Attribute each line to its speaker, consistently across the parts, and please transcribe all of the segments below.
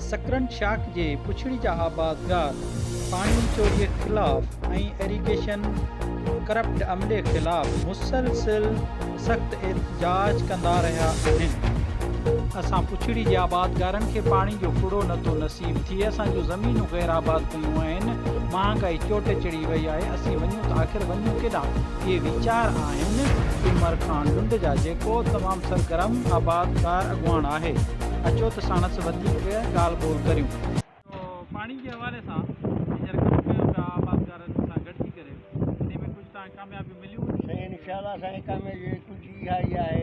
Speaker 1: सकरन शाख जे पुछड़ी जा आबादगार पानी चोरी ख़िलाफ़ ऐं इरीगेशन करप्ट अमले ख़िलाफ़ मुसलसिल सख़्त एहतजाज कंदा रहिया आहिनि। असां पुछड़ी जे आबादगारनि खे पाणी जो फुड़ो नथो नसीब थिए, असांजूं ज़मीनूं गैर आबाद कयूं आहिनि, महांगाई चोट चढ़ी वई आहे, असीं वञूं त आख़िर वञूं केॾांहुं? इहे वीचार आहिनि उमर ख़ान लुंड जा, जेको तमामु सरगर्म आबादगार अॻुवाण आहे। अचो त साणस वधीक ॻाल्हि ॿोल करियूं। पाणी जे हवाले सां हींअर कमु कयो पिया आबादगारनि सां गॾिजी करे, इन में कुझु तव्हांखे कामयाबियूं मिलियूं?
Speaker 2: साईं इंशाअल्लाह असांखे कामयाबी तुंहिंजी इहा ई आहे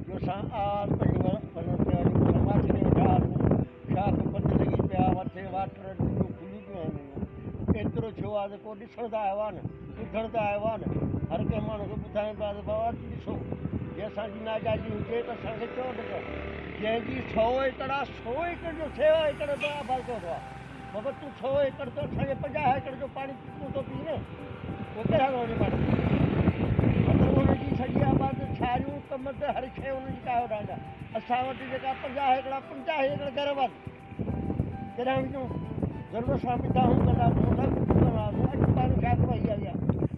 Speaker 2: जो असां आस पंहिंजो समाज में वेठा शाख पंध लॻी पिया, मथे वाटर खुलियूं पियूं आहिनि। एतिरो छो आहे त को ॾिसण त आयो आहे न, ॿुधण त आयो आहे न। हर कंहिं माण्हू खे ॿुधायूं पिया त बाबा ॾिसो, जे असांजी नाजाइज़ी हुजे त असांखे चओ त जंहिंजी 100 एकड़ आहे 100 एकड़ जो 6 एकड़ त आबाद कयो आहे। बाबा तूं 100 एकड़ त असांखे 50 एकड़ जो पाणी तूं थो पी न, पोइ कहिड़ा वञे पाणी? मतिलबु हुनजी सॼी आबाद छारियूं कम त हर शइ हुनजी कयो रहंदा। असां वटि जेका 50 एकड़ घर आबाद कहिड़ा विझूं? ज़रूरत सां पिता हूं कंदासीं, सभु कंदासीं। अॼु पाणी छा कमाई आहे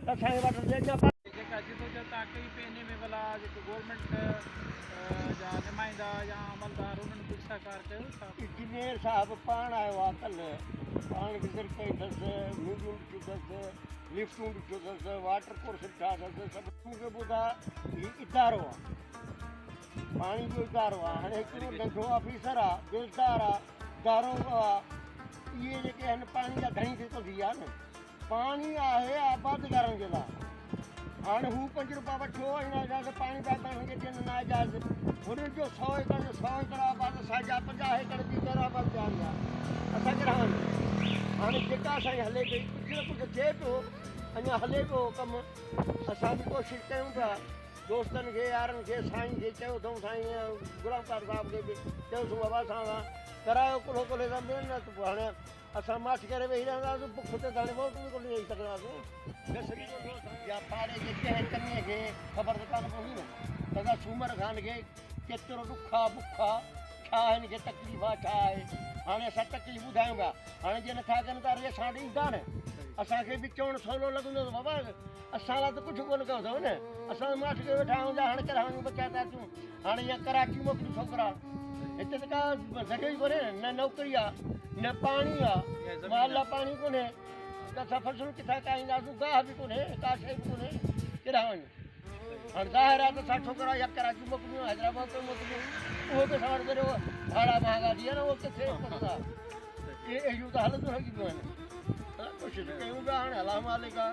Speaker 2: त असांजे वटि जेका
Speaker 1: जेका जिदोजहद तव्हां कई पई इन में भला जेके गवर्नमेंट जा नुमाइंदा या अमलदार उन्हनि कुझु सहकार कयो छा?
Speaker 2: इंजीनियर साहिबु पाण आयो आहे कल्ह, पाण विज़िट कई अथसि, मीडियूं ॾिठियूं अथसि, लिफ्टूं ॾिठियूं अथसि, वाटर कोर्स ॾिठा अथसि। सभु मूंखे ॿुधा हीउ इदारो आहे, पाणी जो इदारो आहे। हाणे हिकिड़ो नंढो ऑफिसर आहे, बेज़दार आहे, दारोगा आहे, इहे जेके आहिनि पाणी जा घणी थी थी आहे न। पाणी आहे आबादगारनि जे लाइ। हाणे हू 5 रुपया वठो ऐं पाणी पिया तव्हांखे ॾियनि नाजाइज़। हुननि जो 100 एकड़ जो 100 एकड़ आबाद, असांजा 50 एकड़ बि गैर आबाद पिया हलिया। असांखे रहनि हाणे जेका असांजी हले पई, कुझु न कुझु थिए पियो, अञा हले पियो कमु। असां बि कोशिशि कयूं था, दोस्तनि खे यारनि खे साईं खे चयो अथऊं, साईं गुलामकार साहिब खे बि चयोसीं बाबा असां करायो कुल्हो कुल्हे था मिलनि न, त पोइ हाणे असां माठ करे वेही रहंदासीं, बुख ते हाणे मौत बि कोन वेही सघंदासीं। या पाड़े जे कंहिं कमीअ खे ख़बर त कान पवंदी न, दादा सूमर ख़ान खे केतिरो ॾुख आहे, बुख आहे, छा हिन खे तकलीफ़ आहे, छा आहे। हाणे असां तकलीफ़ ॿुधायूं पिया, हाणे जे नथा कनि था अरे असां ॾींदा न, असांखे बि चवणु सवलो लॻंदो त बाबा असां लाइ त कुझु कोन कयो अथव न, असां माठ खे वेठा आहियूं, हाणे कहिड़ा बचा था अचूं। हाणे इहा कराची मोकिलियूं छोकिरा, हिते त का जॻह ई कोन्हे, न नौकिरी आहे न पाणी आहे, माल लाइ पाणी कोन्हे, त असां फसलूं किथां खाईंदासीं, गाह बि कोन्हे, का शइ बि कोन्हे, केॾा वञूं? हाणे ज़ाहिर आहे त असां छोकिरा या कराची मोकिलियूं, हैदराबाद ते मोकिलियूं, उहो बि असां वटि वरी भाड़ा महांगा थी विया न, उहो किथे कंदा। इहे अहिड़ियूं त हालतूं लॻी पियूं आहिनि। कोशिशि कयूं पिया, हाणे अलाह मालिक आहे।